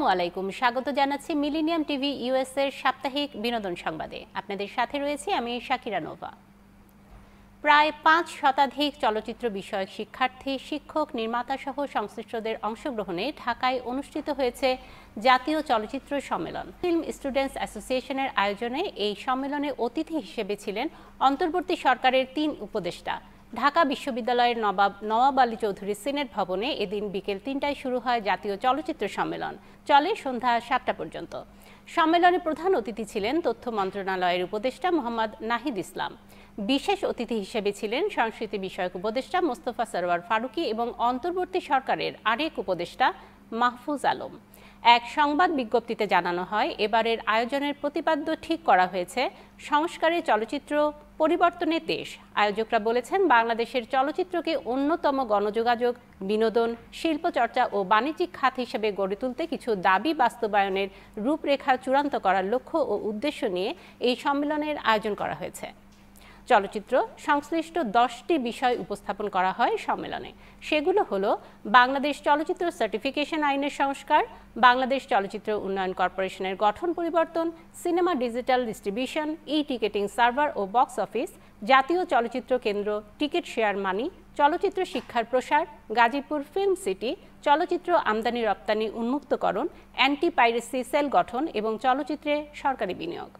আসসালামু আলাইকুম, স্বাগত জানাচ্ছি মিলেনিয়াম টিভি ইউএস এর সাপ্তাহিক বিনোদন সংবাদে। আপনাদের সাথে রয়েছি আমি শাকিরা নোভা। প্রায় ৫ শতাধিক চলচ্চিত্র বিষয়ক শিক্ষার্থী, শিক্ষক, নির্মাতা সহ সংশ্লিষ্টদের অংশগ্রহণে ঢাকায় অনুষ্ঠিত হয়েছে জাতীয় চলচ্চিত্র সম্মেলন। ফিল্ম স্টুডেন্টস অ্যাসোসিয়েশনের আয়োজনে এই সম্মেলনে অতিথি হিসেবে ছিলেন অন্তর্বর্তী সরকারের ৩ উপদেষ্টা। ঢাকা বিশ্ববিদ্যালয়ের নওয়াব আলী চৌধুরী সিনেট ভবনে এদিন বিকেল ৩টায় শুরু হয় জাতীয় চলচ্চিত্র সম্মেলন, চলে সন্ধ্যা ৭টা পর্যন্ত। সম্মেলনে প্রধান অতিথি ছিলেন তথ্য মন্ত্রণালয়ের উপদেষ্টা মোহাম্মদ নাহিদ ইসলাম। বিশেষ অতিথি হিসেবে ছিলেন সংস্কৃতি বিষয়ক উপদেষ্টা মোস্তফা সরওয়ার ফারুকী এবং অন্তর্বর্তী সরকারের আরেক উপদেষ্টা মাহফুজ আলম। এক সংবাদ বিজ্ঞপ্তিতে জানানো হয়, এবারের আয়োজনের প্রতিপাদ্য ঠিক করা হয়েছে সংস্কারে চলচ্চিত্র পরিবর্তনের দেশ। আয়োজকরা বলেছেন, বাংলাদেশের চলচ্চিত্রকে অন্যতম গণযোগাযোগ, বিনোদন, শিল্পচর্চা ও বাণিজ্যিক খাত হিসেবে গড়ে তুলতে কিছু দাবি বাস্তবায়নের রূপরেখা চূড়ান্ত করার লক্ষ্য ও উদ্দেশ্য নিয়ে এই সম্মেলনের আয়োজন করা হয়েছে। চলচ্চিত্র সংশ্লিষ্ট 10টি বিষয় উপস্থাপন করা হয় সম্মেলনে। সেগুলো হলো বাংলাদেশ চলচ্চিত্র সার্টিফিকেশন আইনের সংস্কার, বাংলাদেশ চলচ্চিত্র উন্নয়ন কর্পোরেশনের গঠন পরিবর্তন, cinema digital distribution, ticketing server ও বক্স অফিস, জাতীয় চলচ্চিত্র কেন্দ্র, টিকিট শেয়ার মানি, চলচ্চিত্র শিক্ষার প্রসার, গাজীপুর ফিল্ম সিটি, চলচ্চিত্র আমদানি রপ্তানি উন্মুক্তকরণ, অ্যান্টি পাইরেসি সেল গঠন এবং চলচ্চিত্রে সরকারি বিনিয়োগ।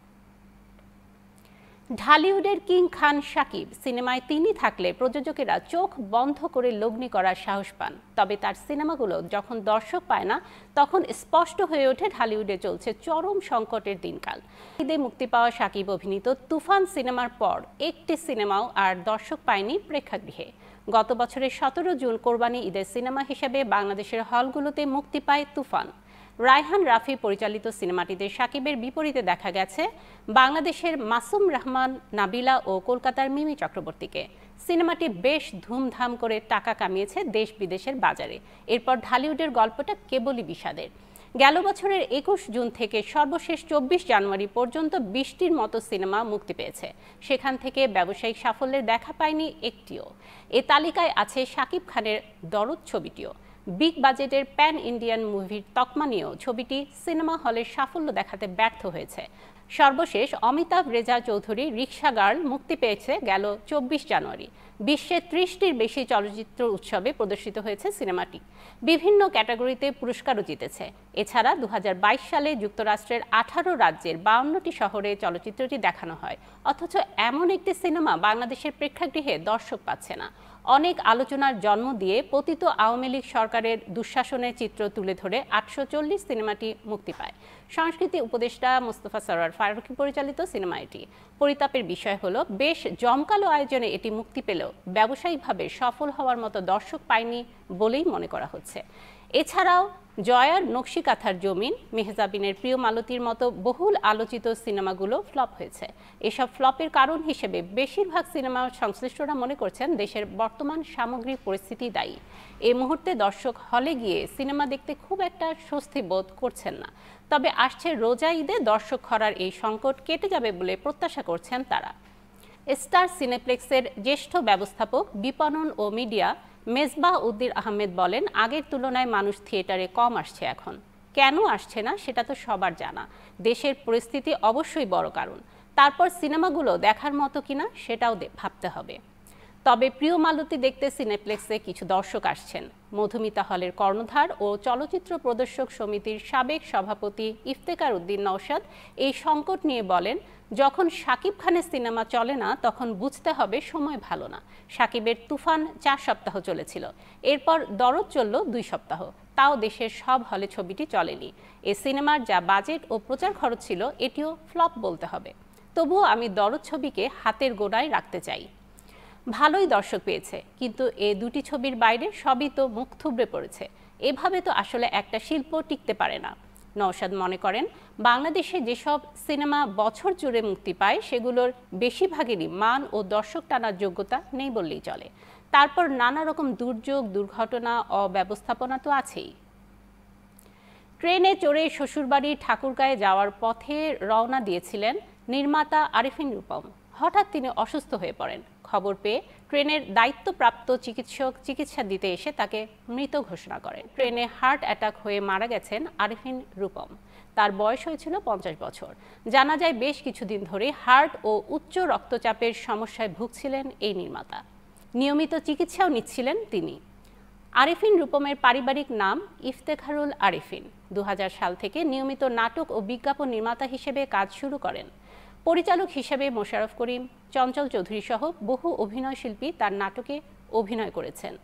ঢালিউডের কিং খান শাকিব সিনেমায় তিনি থাকলে প্রযোজকেরা চোখ বন্ধ করে লগ্নি করার সাহস পান। তবে তার সিনেমাগুলো যখন দর্শক পায় না, তখন স্পষ্ট হয়ে ওঠে ঢালিউডে চলছে চরম সংকটের দিনকাল। ঈদে মুক্তি পাওয়া শাকিব অভিনীত তুফান সিনেমার পর একটি সিনেমাও আর দর্শক পায়নি প্রেক্ষাগৃহে। গত বছরের 17 জুন কোরবানি ঈদের সিনেমা হিসেবে বাংলাদেশের হলগুলোতে মুক্তি পায় তুফান। রায়হান রাফি পরিচালিত সিনেমাটিতে শাকিবের বিপরীতে দেখা গেছে বাংলাদেশের মাসুম রহমান, নাবিলা ও কলকাতার মিমি চক্রবর্তীকে। সিনেমাটি বেশ ধুমধাম করে টাকা কামিয়েছে দেশ বিদেশের বাজারে। এরপর ঢালিউডের গল্পটা কেবলই বিষাদের। গেল বছরের 21 জুন থেকে সর্বশেষ 24 জানুয়ারি পর্যন্ত 20টির মতো সিনেমা মুক্তি পেয়েছে। সেখান থেকে ব্যবসায়িক সাফল্যের দেখা পায়নি একটিও। এ তালিকায় আছে শাকিব খানের দরদ ছবিটিও। বিগ বাজেটের প্যান ইন্ডিয়ান মুভির তকমা নিয়েও ছবিটি সিনেমা হলের সাফল্য দেখাতে ব্যর্থ হয়েছে। সর্বশেষ অমিতাভ রেজা চৌধুরী রিক্সা গার্ল মুক্তি পেয়েছে গেল 24 জানুয়ারি। বিশ্বের 30টির বেশি চলচ্চিত্র উৎসবে প্রদর্শিত হয়েছে সিনেমাটি। বিভিন্ন ক্যাটাগরিতে পুরস্কারও জিতেছে। এছাড়া 2022 সালে যুক্তরাষ্ট্রের 18 রাজ্যের 52টি শহরে চলচ্চিত্রটি দেখানো হয়। অথচ এমন একটি সিনেমা বাংলাদেশের প্রেক্ষাগৃহে দর্শক পাচ্ছে না। অনেক আলোচনার জন্ম দিয়ে পতিত আওয়ামী লীগ সরকারের দুঃশাসনের চিত্র তুলে ধরে 840 সিনেমাটি মুক্তি পায়। সংস্কৃতি উপদেষ্টা মোস্তফা সরওয়ার ফারুকী পরিচালিত সিনেমা এটি। পরিতাপের বিষয় হলো, বেশ জমকালো আয়োজনে এটি মুক্তি পেলেও ব্যবসায়িকভাবে সফল হওয়ার মতো দর্শক পায়নি বলেই মনে করা হচ্ছে। এছাড়াও জয়ার নকশিকাঁথার জমিন, মেহজাবিনের প্রিয় মালতীর মতো বহুল আলোচিত সিনেমাগুলো ফ্লপ হয়েছে। এসব ফ্লপের কারণ হিসেবে বেশিরভাগ সিনেমা সংশ্লিষ্টরা মনে করছেন দেশের বর্তমান সামগ্রিক পরিস্থিতি দায়ী। এই মুহূর্তে দর্শক হলে গিয়ে সিনেমা দেখতে খুব একটা স্বস্তি বোধ করছেন না। তবে আসছে রোজা ঈদে দর্শক খরার এই সংকট কেটে যাবে বলে প্রত্যাশা করছেন তারা। স্টার সিনেপ্লেক্সের জ্যেষ্ঠ ব্যবস্থাপক, বিপণন ও মিডিয়া মেজবাহ উদ্দিন আহমেদ বলেন, আগের তুলনায় মানুষ থিয়েটারে কম আসছে এখন। কেন আসছে না সেটা তো সবার জানা। দেশের পরিস্থিতি অবশ্যই বড় কারণ। তারপর সিনেমাগুলো দেখার মতো কিনা সেটাও ভাবতে হবে। তবে প্রিয় মালতী দেখতে সিনেপ্লেক্সে কিছু দর্শক আসছেন। মধুমিতা হলের কর্ণধার ও চলচ্চিত্র প্রদর্শক সমিতির সাবেক সভাপতি ইফতেখার উদ্দিন নওশাদ এই সংকট নিয়ে বলেন, যখন শাকিব খানের সিনেমা চলে না তখন বুঝতে হবে সময় ভালো না। শাকিবের তুফান 4 সপ্তাহ চলেছিল, এরপর দরদ চলল 2 সপ্তাহ, তাও দেশের সব হলে ছবিটি চলেনি। এই সিনেমার যা বাজেট ও প্রচার খরচ ছিল এটিও ফ্লপ বলতে হবে। তবুও আমি দরদ ছবিকে হাতের গোড়ায় রাখতে চাই। ভালোই দর্শক পেয়েছে, কিন্তু এই দুটি ছবির বাইরে সবই তো মুখ থুবড়ে পড়েছে। এভাবে তো আসলে একটা শিল্প টিকতে পারে না। নওশাদ মনে করেন, বাংলাদেশে যেসব সিনেমা বছর জুড়ে মুক্তি পায় সেগুলোর বেশিরভাগেরই মান ও দর্শক টানার যোগ্যতা নেই বললেই চলে। তারপর নানা রকম দুর্যোগ, দুর্ঘটনা, অব্যবস্থাপনা তো আছেই। ট্রেনে চড়ে শ্বশুরবাড়ি ঠাকুরগাঁয়ে যাওয়ার পথে রওনা দিয়েছিলেন নির্মাতা আরিফিন রূপম। হঠাৎ তিনি অসুস্থ হয়ে পড়েন। খবর পেয়ে ট্রেনের দায়িত্বপ্রাপ্ত চিকিৎসক চিকিৎসা দিতে এসে তাকে মৃত ঘোষণা করেন। ট্রেনে হার্ট অ্যাটাক হয়ে মারা গেছেন আরিফিন রূপম। তার বয়স হয়েছিল 50 বছর। জানা যায় বেশ কিছুদিন ধরে হার্ট ও উচ্চ রক্তচাপের সমস্যায় ভুগছিলেন এই নির্মাতা। নিয়মিত চিকিৎসাও নিচ্ছিলেন তিনি। আরিফিন রূপমের পারিবারিক নাম ইফতেখারুল আরিফিন। 2000 সাল থেকে নিয়মিত নাটক ও বিজ্ঞাপন নির্মাতা হিসেবে কাজ শুরু করেন। পরিচালক হিসেবে মোশাররফ করিম, চঞ্চল চৌধুরী সহ বহু অভিনয়শিল্পী তার নাটকে অভিনয় করেছেন।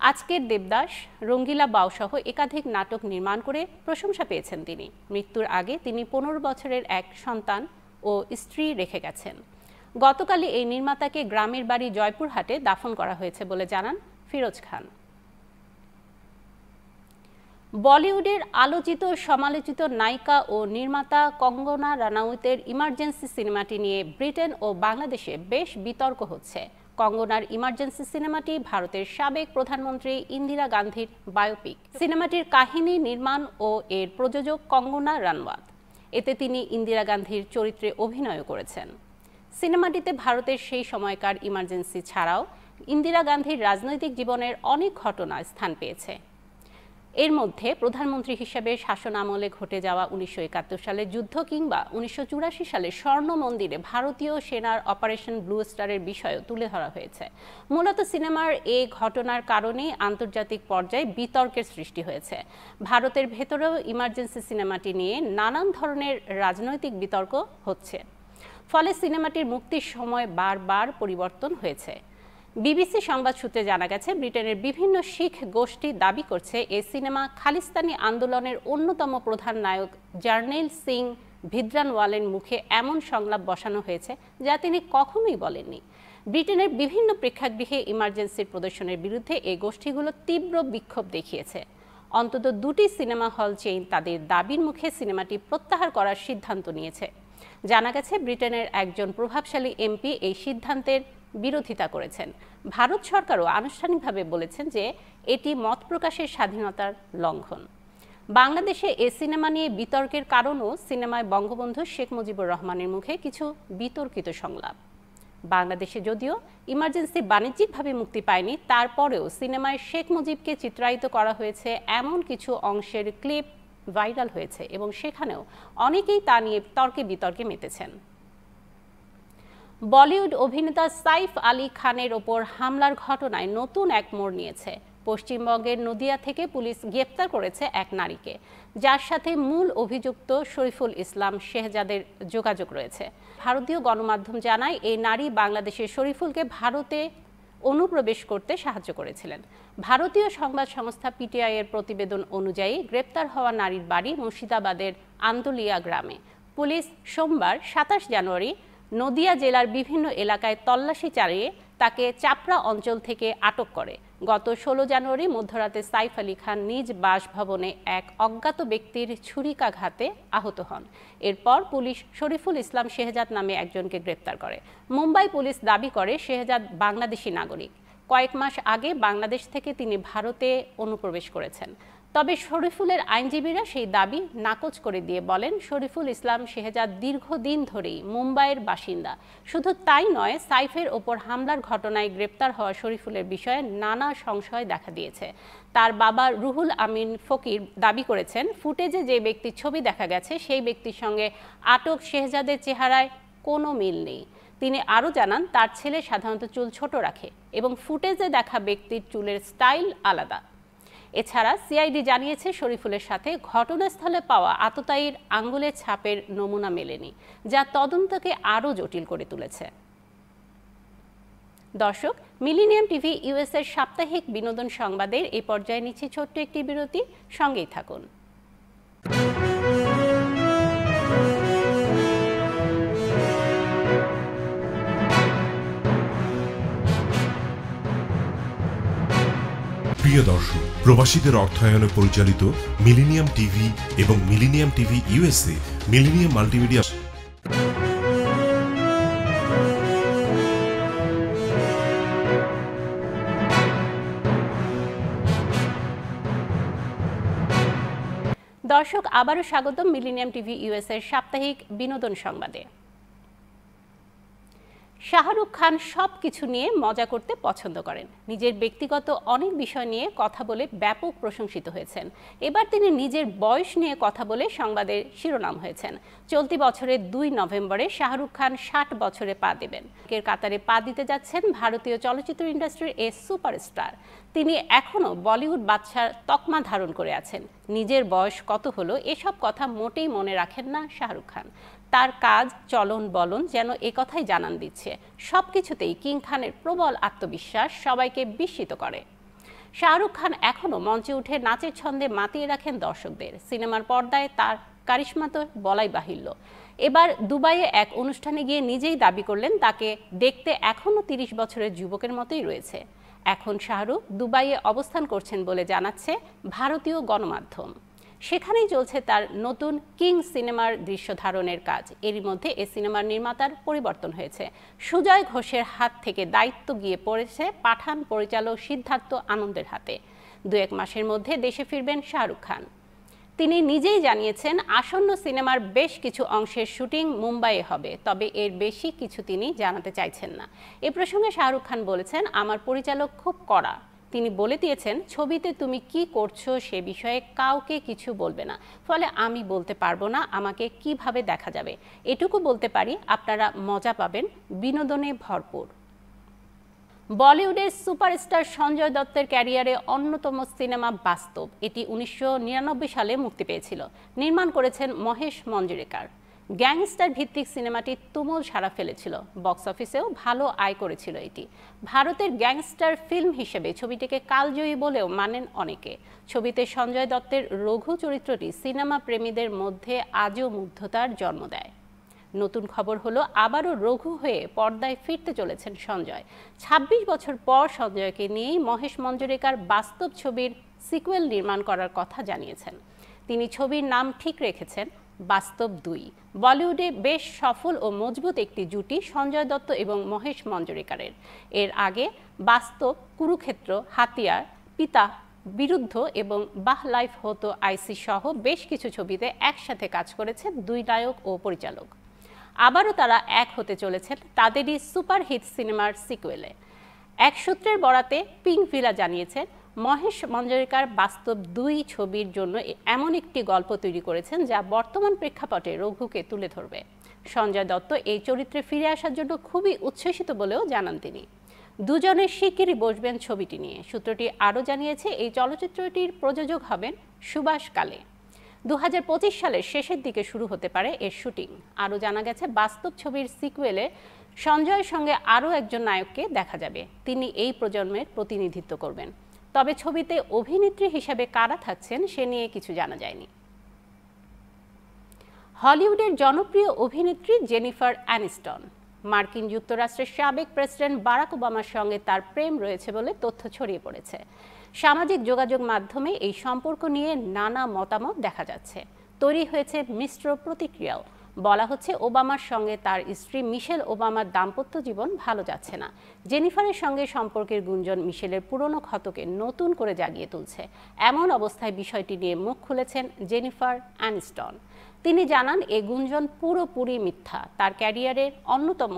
আজকের দেবদাস, রঙ্গিলা বাউ সহ একাধিক নাটক নির্মাণ করে প্রশংসা পেয়েছেন তিনি। মৃত্যুর আগে তিনি 15 বছরের এক সন্তান ও স্ত্রী রেখে গেছেন। গতকালই এই নির্মাতাকে গ্রামের বাড়ি জয়পুরহাটে দাফন করা হয়েছে বলে জানান ফিরোজ খান। বলিউডের আলোচিত সমালোচিত নায়িকা ও নির্মাতা কঙ্গনা রানাউতের ইমার্জেন্সি সিনেমাটি নিয়ে ব্রিটেন ও বাংলাদেশে বেশ বিতর্ক হচ্ছে। কঙ্গনার ইমার্জেন্সি সিনেমাটি ভারতের সাবেক প্রধানমন্ত্রী ইন্দিরা গান্ধীর বায়োপিক। সিনেমাটির কাহিনী, নির্মাণ ও এর প্রযোজক কঙ্গনা রানাউত। এতে তিনি ইন্দিরা গান্ধীর চরিত্রে অভিনয় করেছেন। সিনেমাটিতে ভারতের সেই সময়কার ইমার্জেন্সি ছাড়াও ইন্দিরা গান্ধীর রাজনৈতিক জীবনের অনেক ঘটনা স্থান পেয়েছে। এর মধ্যে প্রধানমন্ত্রী হিসেবে শাসন আমলে ঘটে যাওয়া 1971 সালের যুদ্ধ কিংবা 1984 সালে স্বর্ণ মন্দিরে ভারতীয় সেনার অপারেশন ব্লু স্টারের বিষয়ও তুলে ধরা হয়েছে। মূলত সিনেমার এই ঘটনার কারণে আন্তর্জাতিক পর্যায়ে বিতর্কের সৃষ্টি হয়েছে। ভারতের ভেতরেও ইমার্জেন্সি সিনেমাটি নিয়ে নানান ধরনের রাজনৈতিক বিতর্ক হচ্ছে। ফলে সিনেমাটির মুক্তির সময় বারবার পরিবর্তন হয়েছে। বিবিসি সংবাদ সূত্রে জানা গেছে, ব্রিটেনের বিভিন্ন শিখ গোষ্ঠী দাবি করছে এই সিনেমা খালিস্তানি আন্দোলনের অন্যতম প্রধান নায়ক জার্নেল সিং ভিদ্রানওয়ালের মুখে এমন সংলাপ বসানো হয়েছে যা তিনি কখনোই বলেননি। ব্রিটেনের বিভিন্ন প্রেক্ষাগৃহে ইমার্জেন্সির প্রদর্শনের বিরুদ্ধে এই গোষ্ঠীগুলো তীব্র বিক্ষোভ দেখিয়েছে। অন্তত 2টি সিনেমা হল চেইন তাদের দাবির মুখে সিনেমাটি প্রত্যাহার করার সিদ্ধান্ত নিয়েছে। জানা গেছে, ব্রিটেনের একজন প্রভাবশালী এমপি এই সিদ্ধান্তের বিরোধিতা করেছেন। ভারত সরকারও আনুষ্ঠানিকভাবে বলেছেন যে এটি মত প্রকাশের স্বাধীনতার লঙ্ঘন। বাংলাদেশে এ সিনেমা নিয়ে বিতর্কের কারণও সিনেমায় বঙ্গবন্ধু শেখ মুজিবুর রহমানের মুখে কিছু বিতর্কিত সংলাপ। বাংলাদেশে যদিও ইমার্জেন্সি বাণিজ্যিকভাবে মুক্তি পায়নি, তারপরেও সিনেমায় শেখ মুজিবকে চিত্রায়িত করা হয়েছে এমন কিছু অংশের ক্লিপ ভাইরাল হয়েছে এবং সেখানেও অনেকেই তা নিয়ে তর্কে বিতর্কে মেতেছেন। বলিউড অভিনেতা সাইফ আলী খানের ওপর হামলার ঘটনায় নতুন এক মোড় নিয়েছে। পশ্চিমবঙ্গের নদিয়া থেকে পুলিশ গ্রেপ্তার করেছে এক নারীকে, যার সাথে মূল অভিযুক্ত শরীফুল ইসলাম শেহজাদের যোগাযোগ রয়েছে। ভারতীয় গণমাধ্যম জানায়, এই নারী বাংলাদেশের শরীফুলকে ভারতে অনুপ্রবেশ করতে সাহায্য করেছিলেন। ভারতীয় সংবাদ সংস্থা পিটিআই এর প্রতিবেদন অনুযায়ী গ্রেপ্তার হওয়া নারীর বাড়ি মুর্শিদাবাদের আন্দোলিয়া গ্রামে। পুলিশ সোমবার 27 জানুয়ারি নদিয়া জেলার বিভিন্ন এলাকায় তল্লাশি চালিয়ে তাকে চাপড়া অঞ্চল থেকে আটক করে। গত 16 জানুয়ারি মধ্যরাতে সাইফ আলী খান নিজ বাসভবনে এক অজ্ঞাত ব্যক্তির ছুরিকাঘাতে আহত হন। এরপর পুলিশ শরীফুল ইসলাম শেহজাদ নামে একজনকে গ্রেপ্তার করে। মুম্বাই পুলিশ দাবি করে শেহজাদ বাংলাদেশি নাগরিক। কয়েক মাস আগে বাংলাদেশ থেকে তিনি ভারতে অনুপ্রবেশ করেছেন। তবে শরীফুলের আইনজীবীরা সেই দাবি নাকচ করে দিয়ে বলেন, শরীফুল ইসলাম শেহজাদ দীর্ঘদিন ধরেই মুম্বাইয়ের বাসিন্দা। শুধু তাই নয়, সাইফের ওপর হামলার ঘটনায় গ্রেপ্তার হওয়া শরীফুলের বিষয়ে নানা সংশয় দেখা দিয়েছে। তার বাবা রুহুল আমিন ফকির দাবি করেছেন, ফুটেজে যে ব্যক্তির ছবি দেখা গেছে সেই ব্যক্তির সঙ্গে আটক শেহজাদের চেহারায় কোনো মিল নেই। তিনি আরও জানান, তার ছেলে সাধারণত চুল ছোট রাখে এবং ফুটেজে দেখা ব্যক্তির চুলের স্টাইল আলাদা। এছাড়া সিআইডি জানিয়েছে, শরীফুলের সাথে ঘটনাস্থলে পাওয়া আততায়ীর আঙ্গুলের ছাপের নমুনা মেলেনি, যা তদন্তকে আরও জটিল করে তুলেছে। দর্শক, মিলেনিয়াম টিভি ইউএস এর সাপ্তাহিক বিনোদন সংবাদের এই পর্যায়ে নিচ্ছি ছোট্ট একটি বিরতি, সঙ্গেই থাকুন। প্রিয় দর্শক, প্রবাসীদের অর্থায়নে পরিচালিত মিলেনিয়াম টিভি এবং millennium TV USA millennium multimedia দর্শক, আবারও স্বাগতম মিলেনিয়াম টিভি ইউএস এর সাপ্তাহিক বিনোদন সংবাদে। শাহরুখ খান সব কিছু নিয়ে মজা করতে পছন্দ করেন। নিজের ব্যক্তিগত অনেক বিষয় নিয়ে কথা বলে ব্যাপক প্রশংসিত হয়েছেন। এবার তিনি নিজের বয়স নিয়ে কথা বলে সংবাদের শিরোনাম হয়েছেন। চলতি বছরের ২ নভেম্বরে শাহরুখ খান ৬০ বছরে পা দেবেন। এর কাতারে পা দিতে যাচ্ছেন ভারতীয় চলচ্চিত্র ইন্ডাস্ট্রির এই সুপারস্টার। তিনি এখনও বলিউড বাদশার তকমা ধারণ করে আছেন। নিজের বয়স কত হলো এসব কথা মোটেই মনে রাখেন না শাহরুখ খান। তার কাজ, চলন বলন যেন একথাই জানান দিচ্ছে। সবকিছুতেই কিং খানের প্রবল আত্মবিশ্বাস সবাইকে বিস্মিত করে। শাহরুখ খান এখনও মঞ্চে উঠে নাচের ছন্দে মাতিয়ে রাখেন দর্শকদের। সিনেমার পর্দায় তার কারিশমা তো বলাই বাহুল্য। এবার দুবাইয়ে এক অনুষ্ঠানে গিয়ে নিজেই দাবি করলেন তাকে দেখতে এখনও ৩০ বছরের যুবকের মতোই রয়েছে। এখন শাহরুখ দুবাইয়ে অবস্থান করছেন বলে জানাচ্ছে ভারতীয় গণমাধ্যম। সেখানেই চলছে তার নতুন কিং সিনেমার দৃশ্য ধারণের কাজ। এরই মধ্যে এই সিনেমার নির্মাতার পরিবর্তন হয়েছে। সুজয় ঘোষের হাত থেকে দায়িত্ব গিয়ে পড়েছে পাঠান পরিচালক সিদ্ধার্থ আনন্দের হাতে। ২-১ মাসের মধ্যে দেশে ফিরবেন শাহরুখ খান। তিনি নিজেই জানিয়েছেন আসন্ন সিনেমার বেশ কিছু অংশের শুটিং মুম্বাইয়ে হবে, তবে এর বেশি কিছু তিনি জানাতে চাইছেন না। এ প্রসঙ্গে শাহরুখ খান বলেছেন, আমার পরিচালক খুব কড়া। তিনি বলে দিয়েছেন ছবিতে তুমি কি করছো সে বিষয়ে কাউকে কিছু বলবে না, ফলে আমি বলতে পারবো না আমাকে কিভাবে দেখা যাবে। এটুকু বলতে পারি আপনারা মজা পাবেন, বিনোদনে ভরপুর। বলিউডের সুপারস্টার সঞ্জয় দত্তের ক্যারিয়ারে অন্যতম সিনেমা বাস্তব। এটি ১৯৯৯ সালে মুক্তি পেয়েছিল। নির্মাণ করেছেন মহেশ মঞ্জরেকার। গ্যাংস্টার ভিত্তিক সিনেমাটি তুমুল সাড়া ফেলেছিল। বক্স অফিসেও ভালো আয় করেছিল এটি। ভারতের গ্যাংস্টার ফিল্ম হিসেবে ছবিটিকে কালজয়ী বলেও মানেন অনেকে। ছবিতে সঞ্জয় দত্তের রঘু চরিত্রটি সিনেমা প্রেমীদের মধ্যে আজও মুগ্ধতার জন্ম দেয়। নতুন খবর হলো আবারও রঘু হয়ে পর্দায় ফিরতে চলেছেন সঞ্জয়। ২৬ বছর পর সঞ্জয়কে নিয়েই মহেশ মঞ্জরেকার বাস্তব ছবির সিকুয়েল নির্মাণ করার কথা জানিয়েছেন। তিনি ছবির নাম ঠিক রেখেছেন বাস্তব ২। বলিউডে বেশ সফল ও মজবুত একটি জুটি সঞ্জয় দত্ত এবং মহেশ মঞ্জরেকারের। এর আগে বাস্তব, কুরুক্ষেত্র, হাতিয়ার, পিতা, বিরুদ্ধ এবং বাহ লাইফ হতো আইসি সহ বেশ কিছু ছবিতে একসাথে কাজ করেছেন দুই নায়ক ও পরিচালক। আবারও তারা এক হতে চলেছেন তাদেরই সুপারহিট সিনেমার সিকুয়েলে। এক সূত্রের বরাতে পিঙ্ক ভিলা জানিয়েছেন মহেশ মঞ্জরেকার বাস্তব ২ ছবির জন্য এমন একটি গল্প তৈরি করেছেন যা বর্তমান প্রেক্ষাপটে রঘুকে তুলে ধরবে। সঞ্জয় দত্ত এই চরিত্রে ফিরে আসার জন্য খুবই উচ্ছ্বসিত বলেও জানান তিনি। দুজনের শিগগিরই বসবেন ছবিটি নিয়ে। সূত্রটি আরও জানিয়েছে এই চলচ্চিত্রটির প্রযোজক হবেন সুভাষ কালে। ২০২৫ সালের শেষের দিকে শুরু হতে পারে এর শুটিং। আরও জানা গেছে বাস্তব ছবির সিকুয়েলে সঞ্জয়ের সঙ্গে আরও একজন নায়ককে দেখা যাবে। তিনি এই প্রজন্মের প্রতিনিধিত্ব করবেন। তবে ছবিতে অভিনেত্রী হিসেবে কারা থাকছেন সে নিয়ে কিছু জানা যায়নি। হলিউডের জনপ্রিয় অভিনেত্রী জেনিফার অ্যানিস্টন। মার্কিন যুক্তরাষ্ট্রের সাবেক প্রেসিডেন্ট বারাক ওবামার সঙ্গে তার প্রেম রয়েছে বলে তথ্য ছড়িয়ে পড়েছে। সামাজিক যোগাযোগ মাধ্যমে এই সম্পর্ক নিয়ে নানা মতামত দেখা যাচ্ছে। তৈরি হয়েছে মিশ্র প্রতিক্রিয়াও। বলা হচ্ছে ওবামার সঙ্গে তার স্ত্রী মিশেল ওবামার দাম্পত্য জীবন ভালো যাচ্ছে না। জেনিফারের সঙ্গে সম্পর্কের গুঞ্জন মিশেলের পুরনো ক্ষতকে নতুন করে জাগিয়ে তুলছে। এমন অবস্থায় বিষয়টি নিয়ে মুখ খুলেছেন জেনিফার অ্যানিস্টন। তিনি জানান এ গুঞ্জন পুরোপুরি মিথ্যা। তার ক্যারিয়ারের অন্যতম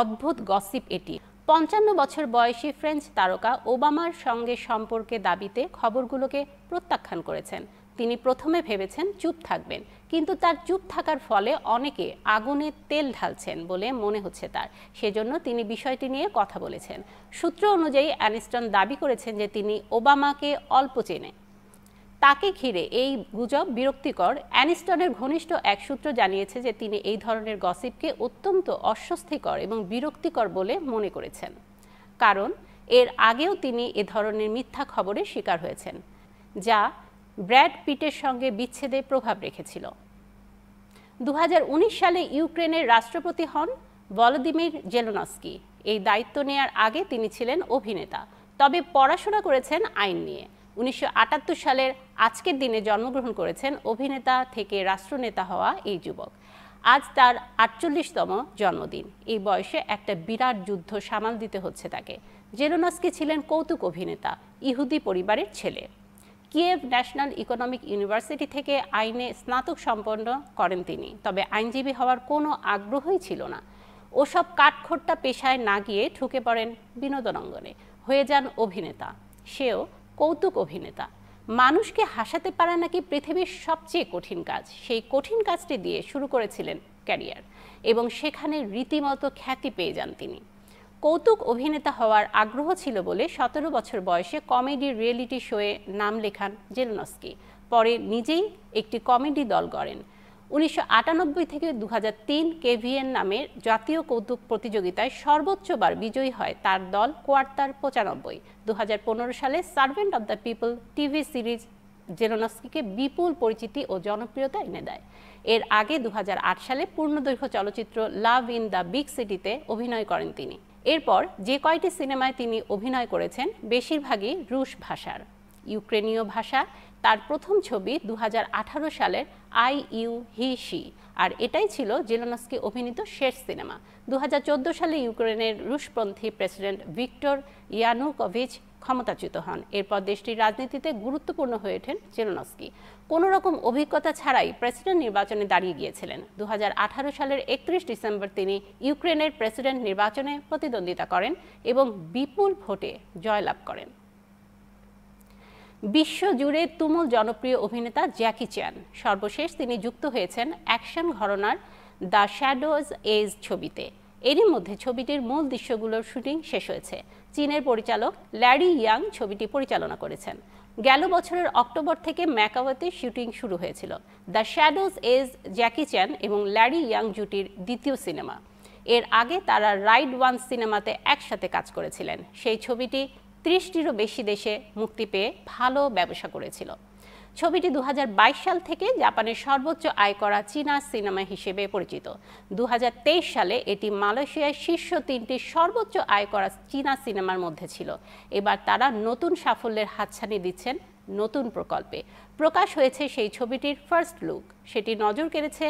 অদ্ভুত গসিপ এটি। ৫৫ বছর বয়সী ফ্রেঞ্চ তারকা ওবামার সঙ্গে সম্পর্কে দাবিতে খবরগুলোকে প্রত্যাখ্যান করেছেন। তিনি প্রথমে ভেবেছেন চুপ থাকবেন, কিন্তু তার চুপ থাকার ফলে অনেকে আগুনে তেল ঢালছেন বলে মনে হচ্ছে তার। সেজন্য তিনি বিষয়টি নিয়ে কথা বলেছেন। সূত্র অনুযায়ী অ্যানিস্টন দাবি করেছেন যে তিনি ওবামাকে অল্প চেনেন। তাকে ঘিরে এই গুজব বিরক্তিকর। অ্যানিস্টনের ঘনিষ্ঠ এক সূত্র জানিয়েছে যে তিনি এই ধরনের গসিপকে অত্যন্ত অস্বস্তিকর এবং বিরক্তিকর বলে মনে করেছেন, কারণ এর আগেও তিনি এ ধরনের মিথ্যা খবরের শিকার হয়েছেন, যা ব্র্যাড পিটের সঙ্গে বিচ্ছেদে প্রভাব রেখেছিল। ২০১৯ সালে ইউক্রেনের রাষ্ট্রপতি হন ভলোদিমির জেলেনস্কি। এই দায়িত্ব নেয়ার আগে তিনি ছিলেন অভিনেতা, তবে পড়াশোনা করেছেন আইন নিয়ে। ১৯৭৮ সালের আজকের দিনে জন্মগ্রহণ করেছেন অভিনেতা থেকে রাষ্ট্রনেতা হওয়া এই যুবক। আজ তার ৪৮তম জন্মদিন। এই বয়সে একটা বিরাট যুদ্ধ সামাল দিতে হচ্ছে তাকে। জেলেনস্কি ছিলেন কৌতুক অভিনেতা, ইহুদি পরিবারের ছেলে। কিয়েভ ন্যাশনাল ইকোনমিক ইউনিভার্সিটি থেকে আইনে স্নাতক সম্পন্ন করেন তিনি, তবে আইনজীবী হওয়ার কোনো আগ্রহই ছিল না। ওসব কাঠখোট্টা পেশায় না গিয়ে ঢুকে পড়েন বিনোদন অঙ্গনে, হয়ে যান অভিনেতা। সেও কৌতুক অভিনেতা। মানুষকে হাসাতে পারা নাকি পৃথিবীর সবচেয়ে কঠিন কাজ। সেই কঠিন কাজটি দিয়ে শুরু করেছিলেন ক্যারিয়ার এবং সেখানে রীতিমতো খ্যাতি পেয়ে যান তিনি। কৌতুক অভিনেতা হওয়ার আগ্রহ ছিল বলে 17 বছর বয়সে কমেডি রিয়েলিটি শোয়ে নাম লেখান জেলনস্কি। পরে নিজেই একটি কমেডি দল গড়েন। 1998 থেকে 2003 কেভিএন নামের জাতীয় কৌতুক প্রতিযোগিতায় সর্বোচ্চবার বিজয়ী হয় তার দল কোয়ার্টার 95। 2015 সালে servant of the people TV series জেলনস্কিকে বিপুল পরিচিতি ও জনপ্রিয়তা এনে দেয়। এর আগে 2008 সালে পূর্ণদৈর্ঘ্য চলচ্চিত্র লাভ ইন দ্য বিগ সিটিতে অভিনয় করেন তিনি। এরপর যে কয়টি সিনেমায় তিনি অভিনয় করেছেন বেশিরভাগই রুশ ভাষার। ইউক্রেনীয় ভাষা তার প্রথম ছবি 2018 সালের আই ইউ হি শি, আর এটাই ছিল জেলনস্কি অভিনীত শেষ সিনেমা। 2014 সালে ইউক্রেনের রুশপন্থী প্রেসিডেন্ট ভিক্টর ইয়ানুকোভিচ ক্ষমতাচ্যুত হন। এরপর দেশটির রাজনীতিতে গুরুত্বপূর্ণ হয়ে ওঠেন জেলনস্কি। কোনো রকম অভিজ্ঞতা ছাড়াই প্রেসিডেন্ট নির্বাচনে দাঁড়িয়ে গিয়েছিলেন। 2018 সালের 31 ডিসেম্বর তিনি ইউক্রেনের প্রেসিডেন্ট নির্বাচনে প্রতিদ্বন্দ্বিতা করেন এবং বিপুল ভোটে জয়লাভ করেন। বিশ্বজুড়ে তুমুল জনপ্রিয় অভিনেতা জ্যাকি চ্যান। সর্বশেষ তিনি যুক্ত হয়েছেন অ্যাকশন ঘরানার দ্য শ্যাডোজ এজ ছবিতে। এরই মধ্যে ছবিটির মূল দৃশ্যগুলোর শুটিং শেষ হয়েছে। চীনের পরিচালক ল্যারি ইয়াং ছবিটি পরিচালনা করেছেন। গেল বছরের অক্টোবর থেকে ম্যাকাওতে শুটিং শুরু হয়েছিল। দ্য শ্যাডোজ এজ জ্যাকি চ্যান এবং ল্যারি ইয়াং জুটির দ্বিতীয় সিনেমা। এর আগে তারা রাইড ওয়ান সিনেমাতে একসাথে কাজ করেছিলেন। সেই ছবিটি 30টিরও বেশি দেশে মুক্তি পেয়ে ভালো ব্যবসা করেছিল। ছবিটি 2022 সাল থেকে জাপানের সর্বোচ্চ আয় করা চীনা সিনেমা হিসেবে পরিচিত। 2023 সালে এটি মালয়েশিয়ায় শীর্ষ 3টি সর্বোচ্চ আয় করা চীনা সিনেমার মধ্যে ছিল। এবার তারা নতুন সাফল্যের হাতছানি দিচ্ছেন নতুন প্রকল্পে। প্রকাশ হয়েছে সেই ছবিটির ফার্স্ট লুক। সেটি নজর কেড়েছে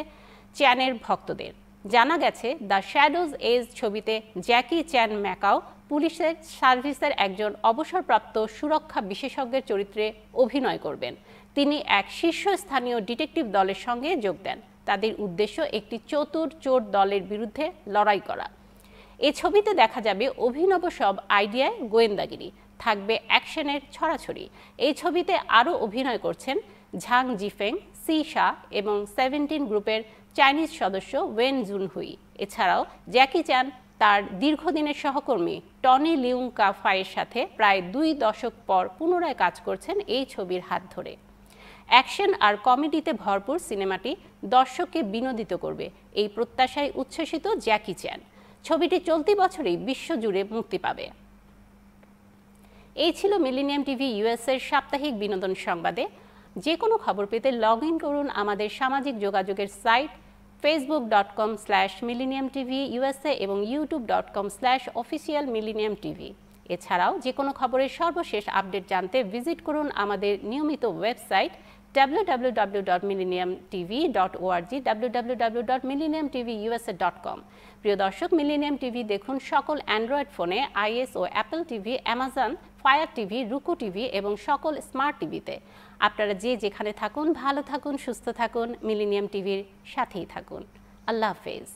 চ্যানের ভক্তদের। জানা গেছে দ্য শ্যাডোজ এজ ছবিতে জ্যাকি চ্যান ম্যাকাও পুলিশের সার্ভিসের একজন অবসরপ্রাপ্ত সুরক্ষা বিশেষজ্ঞের চরিত্রে অভিনয় করবেন। তিনি এক শীর্ষস্থানীয় ডিটেকটিভ দলের সঙ্গে যোগ দেন। তাদের উদ্দেশ্য একটি চতুর চোর দলের বিরুদ্ধে লড়াই করা। এ ছবিতে দেখা যাবে অভিনব সব আইডিয়ায় গোয়েন্দাগিরি, থাকবে অ্যাকশনের ছড়াছড়ি। এই ছবিতে আরও অভিনয় করছেন ঝাং জিফেং, সি শা এবং 17 গ্রুপের চাইনিজ সদস্য ওয়েন জুনহুই। এছাড়াও জ্যাকি চ্যান তার দীর্ঘদিনের সহকর্মী টনি লিউং কাফাইয়ের সাথে প্রায় 2 দশক পর পুনরায় কাজ করছেন এই ছবির হাত ধরে। অ্যাকশন আর কমেডিতে ভরপুর সিনেমাটি দর্শককে বিনোদিত করবে, এই প্রত্যাশায় উচ্ছ্বসিত জ্যাকি চ্যান। ছবিটি চলতি বছরেই বিশ্বজুড়ে মুক্তি পাবে। এই ছিল মিলেনিয়াম টিভি ইউএসএর সাপ্তাহিক বিনোদন সংবাদে। যে কোনো খবর পেতে লগ ইন করুন আমাদের সামাজিক যোগাযোগের সাইট facebook.com/millenniumtvusa এবং youtube.com/officialmillenniumtv। এছাড়াও যে কোনো খবরের সর্বশেষ আপডেট জানতে ভিজিট করুন আমাদের নিয়মিত ওয়েবসাইট www.millenniumtv.org, www.millenniumtvusa.com। প্রিয় দর্শক, মিলেনিয়াম টিভি দেখুন সকল অ্যান্ড্রয়েড ফোনে, iOS ও Apple TV, Amazon Fire TV, Roku TV এবং সকল স্মার্ট টিভিতে। আপনারা যে যেখানে থাকুন ভালো থাকুন, সুস্থ থাকুন, মিলেনিয়াম টিভির সাথেই থাকুন। আল্লাহ হাফেজ।